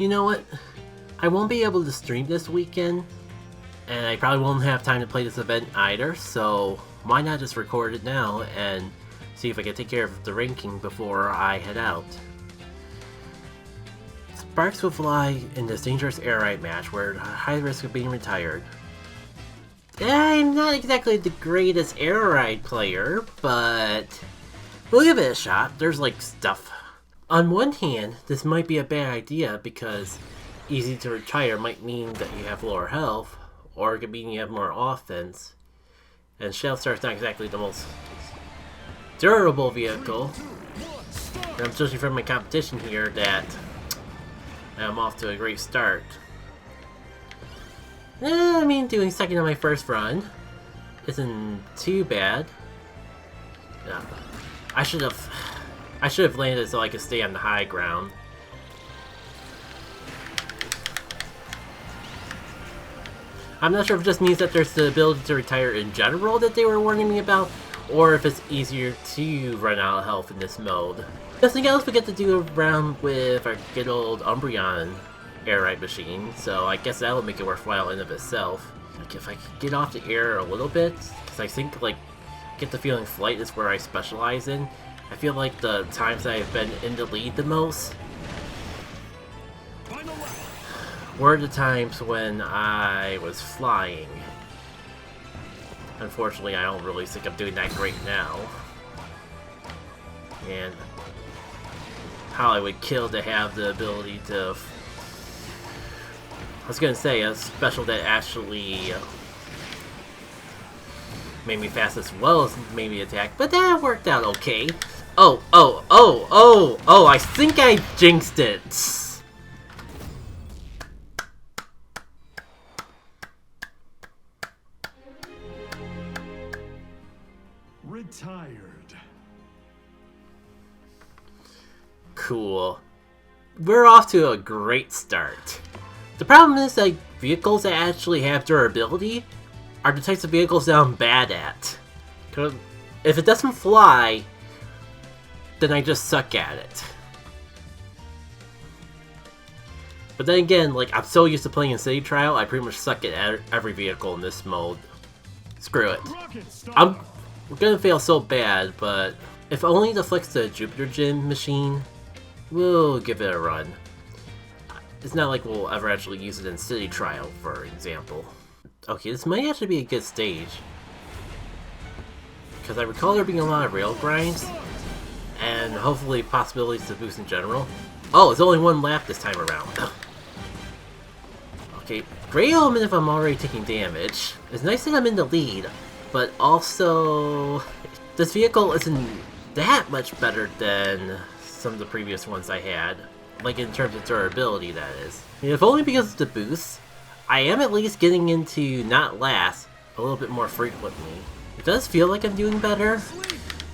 You know what? I won't be able to stream this weekend, and I probably won't have time to play this event either, so why not just record it now and see if I can take care of the ranking before I head out. Sparks will fly in this dangerous air ride match where high risk of being retired. I'm not exactly the greatest air ride player, but we'll give it a shot. There's like stuff. On one hand, this might be a bad idea because easy to retire might mean that you have lower health, or it could mean you have more offense. And Shellstar's not exactly the most durable vehicle. And I'm judging from my competition here that I'm off to a great start. I mean, doing second on my first run isn't too bad. Yeah. I should have landed so I could stay on the high ground. I'm not sure if it just means that there's the ability to retire in general that they were warning me about, or if it's easier to run out of health in this mode. Nothing else we get to do around with our good old Umbreon air ride machine, so I guess that would make it worthwhile in of itself. Like if I could get off the air a little bit, because I think like get the feeling flight is where I specialize in. I feel like the times that I've been in the lead the most were the times when I was flying. Unfortunately, I don't really think I'm doing that great now. And how I would kill to have the ability to... I was gonna say a special that actually made me fast as well as made me attack, but that worked out okay. Oh, I think I jinxed it. Retired. Cool. We're off to a great start. The problem is that vehicles that actually have durability are the types of vehicles that I'm bad at. 'Cause if it doesn't fly, then I just suck at it. But then again, like, I'm so used to playing in City Trial, I pretty much suck at every vehicle in this mode. Screw it. We're gonna fail so bad, but if only to flex the Jupiter Gym machine, we'll give it a run. It's not like we'll ever actually use it in City Trial, for example. Okay, this might actually be a good stage. Because I recall there being a lot of rail grinds, and hopefully possibilities to boost in general. Oh, it's only one lap this time around. Okay, great element if I'm already taking damage. It's nice that I'm in the lead, but also this vehicle isn't that much better than some of the previous ones I had. Like in terms of durability, that is. If only because of the boost, I am at least getting into not last a little bit more frequently. It does feel like I'm doing better,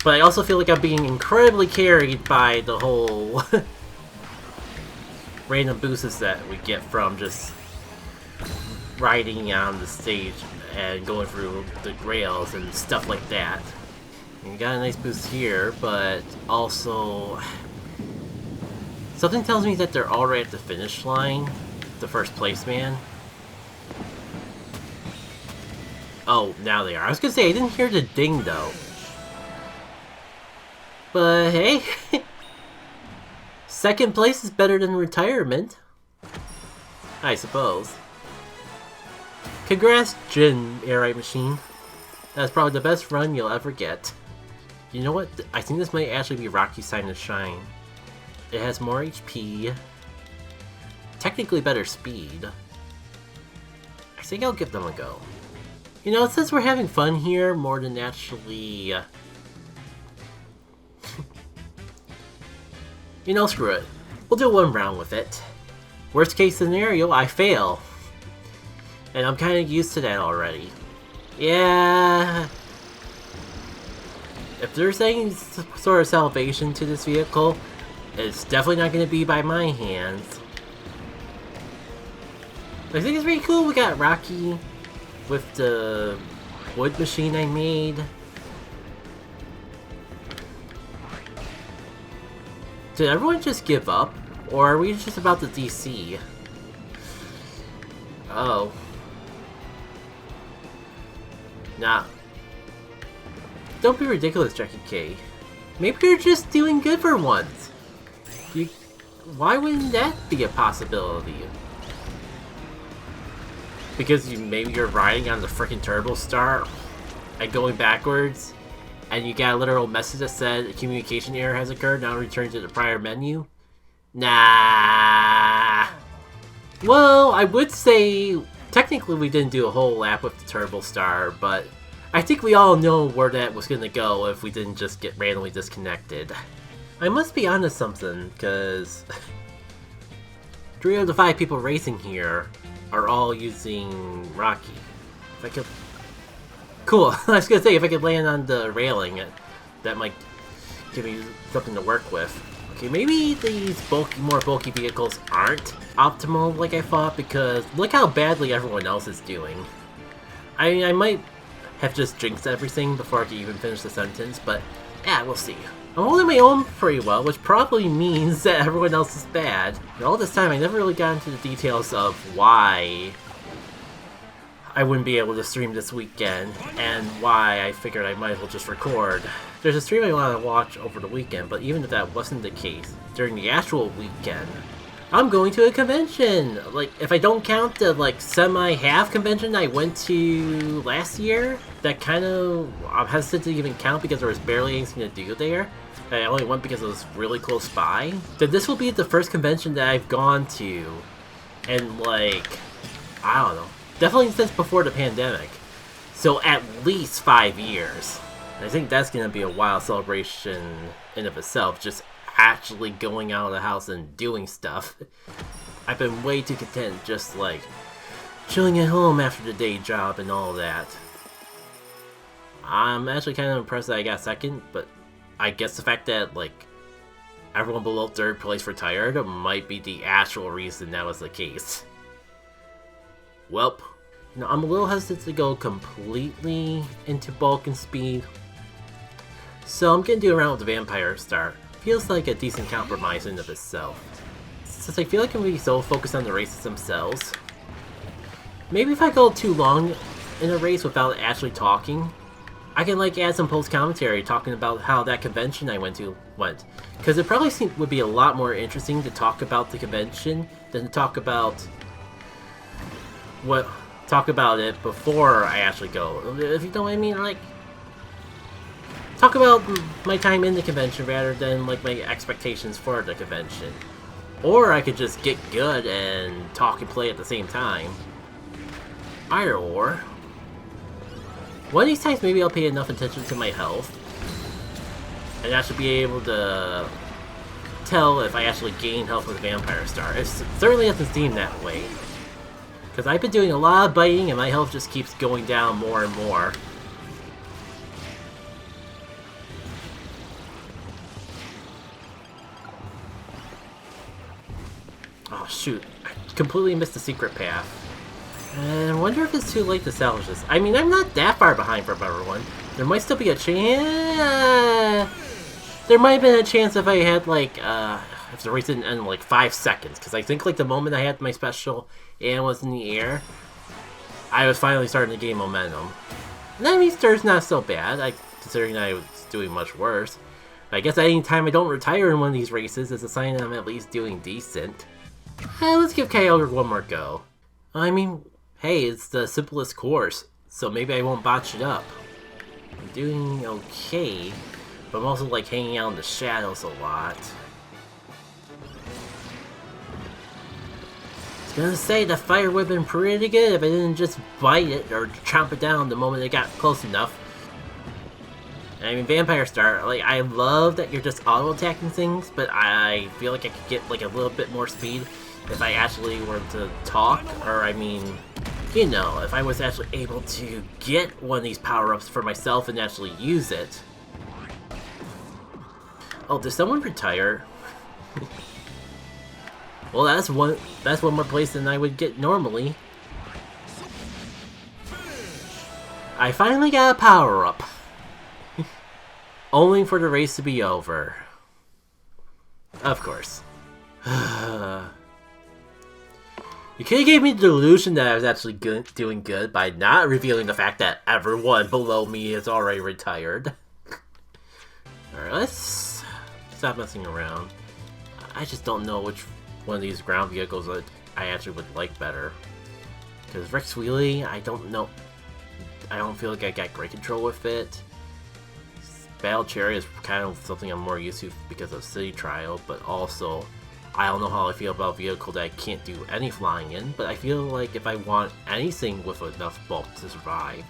but I also feel like I'm being incredibly carried by the whole random boosts that we get from just riding on the stage and going through the rails and stuff like that. And you got a nice boost here, but also something tells me that they're already at the finish line, the first place man. Oh, now they are. I was gonna say, I didn't hear the ding though. But hey, second place is better than retirement, I suppose. Congrats, Jin Air Ride Machine. That's probably the best run you'll ever get. You know what? I think this might actually be Rocky's time to shine. It has more HP, technically better speed. I think I'll give them a go. You know, since we're having fun here more than actually... you know, screw it. We'll do one round with it. Worst case scenario, I fail. And I'm kind of used to that already. Yeah... if there's any sort of salvation to this vehicle, it's definitely not going to be by my hands. I think it's pretty cool we got Rocky with the wood machine I made. Did everyone just give up? Or are we just about the DC? Oh. Nah. Don't be ridiculous, Jackie K. Maybe you're just doing good for once. Why wouldn't that be a possibility? Because maybe you're riding on the frickin' Turbo Star and going backwards, and you got a literal message that said a communication error has occurred, now return to the prior menu? Nah. Well, I would say technically we didn't do a whole lap with the Turbo Star, but I think we all know where that was gonna go if we didn't just get randomly disconnected. I must be onto something, because 3 of the 5 people racing here are all using Rocky. If I could... Cool, I was gonna say, if I could land on the railing, that might give me something to work with. Okay, maybe these more bulky vehicles aren't optimal like I thought, because look how badly everyone else is doing. I might have just jinxed everything before I could even finish the sentence, but yeah, we'll see. I'm holding my own pretty well, which probably means that everyone else is bad. And all this time, I never really got into the details of why I wouldn't be able to stream this weekend, and why I figured I might as well just record. There's a stream I want to watch over the weekend, but even if that wasn't the case, during the actual weekend, I'm going to a convention! Like, if I don't count the, like, semi-half convention I went to last year, that kind of, I'm hesitant to even count because there was barely anything to do there. I only went because it was really close by. Then this will be the first convention that I've gone to in, like, I don't know, definitely since before the pandemic. So at least 5 years. And I think that's going to be a wild celebration in of itself, just actually going out of the house and doing stuff. I've been way too content just like chilling at home after the day job and all that. I'm actually kind of impressed that I got second, but I guess the fact that like everyone below 3rd place retired might be the actual reason that was the case. Welp. You know, I'm a little hesitant to go completely into bulk and speed, so I'm gonna do a round with the Vampire Star. Feels like a decent compromise in of itself, since I feel like I'm gonna be so focused on the races themselves. Maybe if I go too long in a race without actually talking, I can like add some post-commentary talking about how that convention I went to went. Because it probably would be a lot more interesting to talk about the convention than to talk about it before I actually go. If you know what I mean, like, talk about my time in the convention rather than like my expectations for the convention. Or I could just get good and talk and play at the same time. Either or. One of these times maybe I'll pay enough attention to my health, and I should be able to tell if I actually gain health with Vampire Star. It certainly doesn't seem that way, because I've been doing a lot of biting and my health just keeps going down more and more. Oh shoot, I completely missed the secret path. And I wonder if it's too late to salvage this. I mean, I'm not that far behind from everyone. There might still be a chance. There might have been a chance if I had like, if the race didn't end in like 5 seconds. Because I think like the moment I had my special and was in the air, I was finally starting to gain momentum. And that means Stir's not so bad, considering I was doing much worse. But I guess any time I don't retire in one of these races is a sign that I'm at least doing decent. Let's give Kyogre one more go. I mean, hey, it's the simplest course, so maybe I won't botch it up. I'm doing okay, but I'm also like hanging out in the shadows a lot. I was gonna say the fire would have been pretty good if I didn't just bite it or chomp it down the moment it got close enough. I mean, Vampire Star, like, I love that you're just auto-attacking things, but I feel like I could get like a little bit more speed if I actually were to talk, or I mean, you know, if I was actually able to get one of these power-ups for myself and actually use it. Oh, did someone retire? Well, that's one more place than I would get normally. I finally got a power-up. Only for the race to be over. Of course. You could have gave me the delusion that I was actually doing good by not revealing the fact that everyone below me is already retired. Alright, let's stop messing around. I just don't know which one of these ground vehicles that I actually would like better. Because Rex Wheelie, I don't know. I don't feel like I got great control with it. Battle Chariot is kind of something I'm more used to because of City Trial, but also I don't know how I feel about a vehicle that I can't do any flying in, but I feel like if I want anything with enough bulk to survive,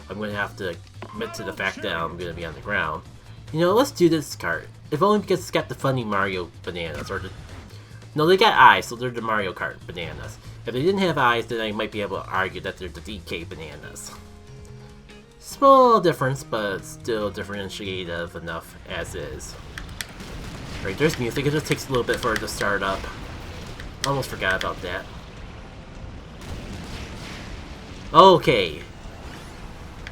I'm going to have to admit to the fact that I'm going to be on the ground. You know, let's do this cart. If only because it's got the funny Mario bananas, or the... No, they got eyes, so they're the Mario Kart bananas. If they didn't have eyes, then I might be able to argue that they're the DK bananas. Small difference, but still differentiative enough as is. Right, there's music. It just takes a little bit for it to start up. Almost forgot about that. Okay.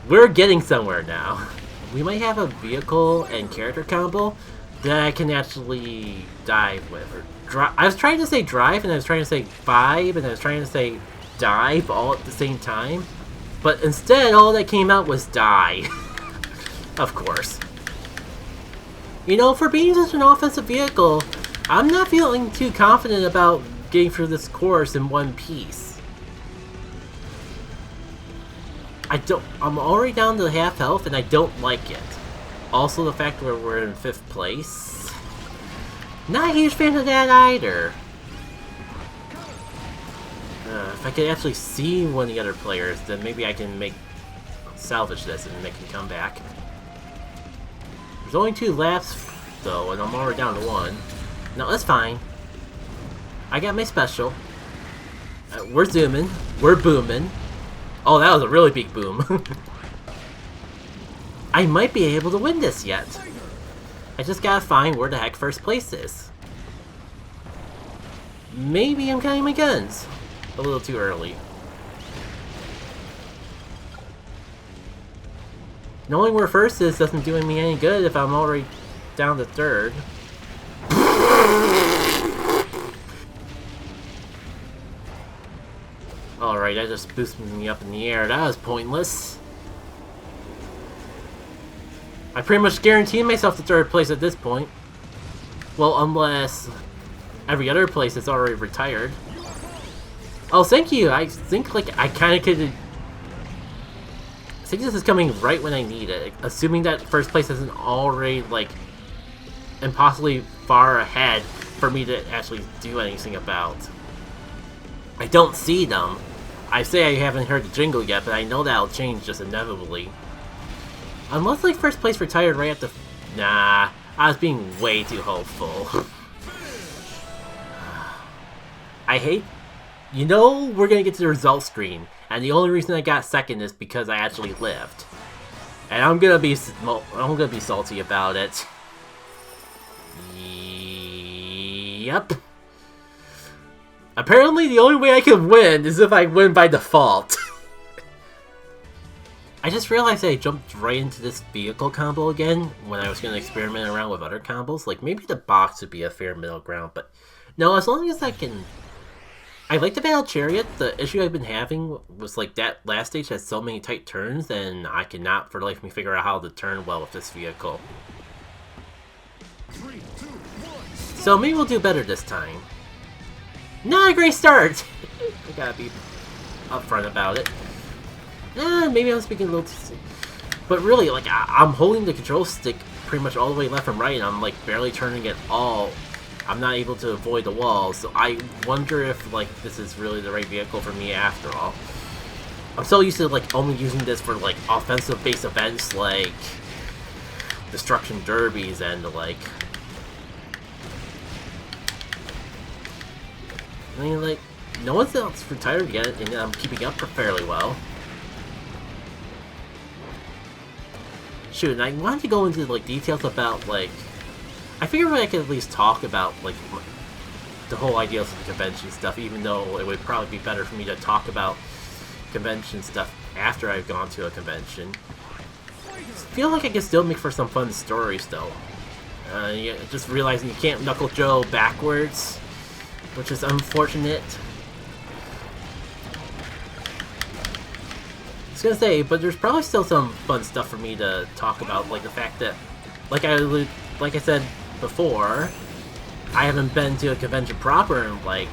We're getting somewhere now. We might have a vehicle and character combo that I can actually dive with. Or I was trying to say drive, and I was trying to say vibe, and I was trying to say dive all at the same time. But instead, all that came out was die. Of course. You know, for being such an offensive vehicle, I'm not feeling too confident about getting through this course in one piece. I'm already down to half health, and I don't like it. Also, the fact that we're in 5th place. Not a huge fan of that either. If I could actually see one of the other players, then maybe I can salvage this and make him come back. There's only 2 laps, though, and I'm already down to 1. No, that's fine. I got my special. We're zooming. We're booming. Oh, that was a really big boom. I might be able to win this yet. I just gotta find where the heck 1st place is. Maybe I'm counting my guns. A little too early. Knowing where 1st is doesn't do me any good if I'm already down to 3rd. Alright, that just boosted me up in the air. That was pointless. I pretty much guaranteed myself the 3rd place at this point. Well, unless every other place is already retired. Oh, thank you! I think, like, I kinda could... I think this is coming right when I need it. Assuming that 1st place isn't already, like, impossibly far ahead for me to actually do anything about. I don't see them. I say I haven't heard the jingle yet, but I know that'll change just inevitably. Unless, like, 1st place retired right at the... Nah, I was being way too hopeful. I hate... You know, we're gonna get to the results screen, and the only reason I got 2nd is because I actually lived. And I'm gonna be salty about it. Yep. Apparently, the only way I can win is if I win by default. I just realized I jumped right into this vehicle combo again when I was gonna experiment around with other combos. Like, maybe the box would be a fair middle ground, but no, as long as I can... I like the Battle Chariot. The issue I've been having was, like, that last stage has so many tight turns, and I cannot for the life of me figure out how to turn well with this vehicle. 3, 2, 1. So maybe we'll do better this time. Not a great start! I gotta be upfront about it. Maybe I'm speaking a little too soon. But really, like, I'm holding the control stick pretty much all the way left and right, and I'm, like, barely turning it all. I'm not able to avoid the walls, so I wonder if, like, this is really the right vehicle for me after all. I'm so used to, like, only using this for, like, offensive-based events like Destruction Derbies and, like... I mean, like, no one's else retired yet, and I'm keeping up fairly well. Shoot, and I wanted to go into, like, details about, like... I figured I could at least talk about, like, the whole ideas of the convention stuff, even though it would probably be better for me to talk about convention stuff after I've gone to a convention. I feel like I can still make for some fun stories, though. Just realizing you can't Knuckle Joe backwards which is unfortunate. I was gonna say, but there's probably still some fun stuff for me to talk about, like the fact that, like I said before, I haven't been to a convention proper in like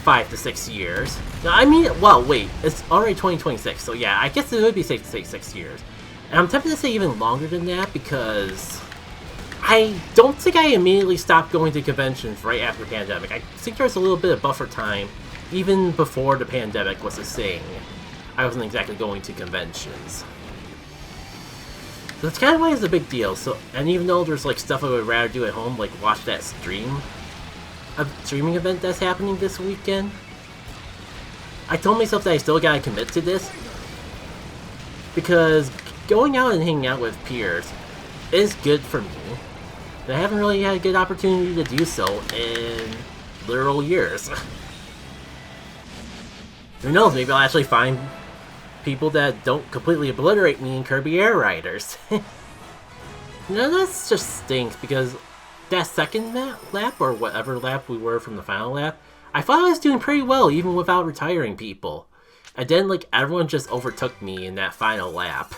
5 to 6 years. No, I mean, well, wait, it's already 2026, so yeah, I guess it would be safe to say 6 years. And I'm tempted to say even longer than that because I don't think I immediately stopped going to conventions right after the pandemic. I think there was a little bit of buffer time even before the pandemic was a thing. I wasn't exactly going to conventions. So that's kind of why it's a big deal. So, and even though there's like stuff I would rather do at home, like watch that streaming event that's happening this weekend, I told myself that I still gotta commit to this. Because going out and hanging out with peers is good for me. And I haven't really had a good opportunity to do so in literal years. Who knows, maybe I'll actually find people that don't completely obliterate me in Kirby Air Riders. No, that just stinks, because that second lap, or whatever lap we were from the final lap, I thought I was doing pretty well even without retiring people. And then, like, everyone just overtook me in that final lap.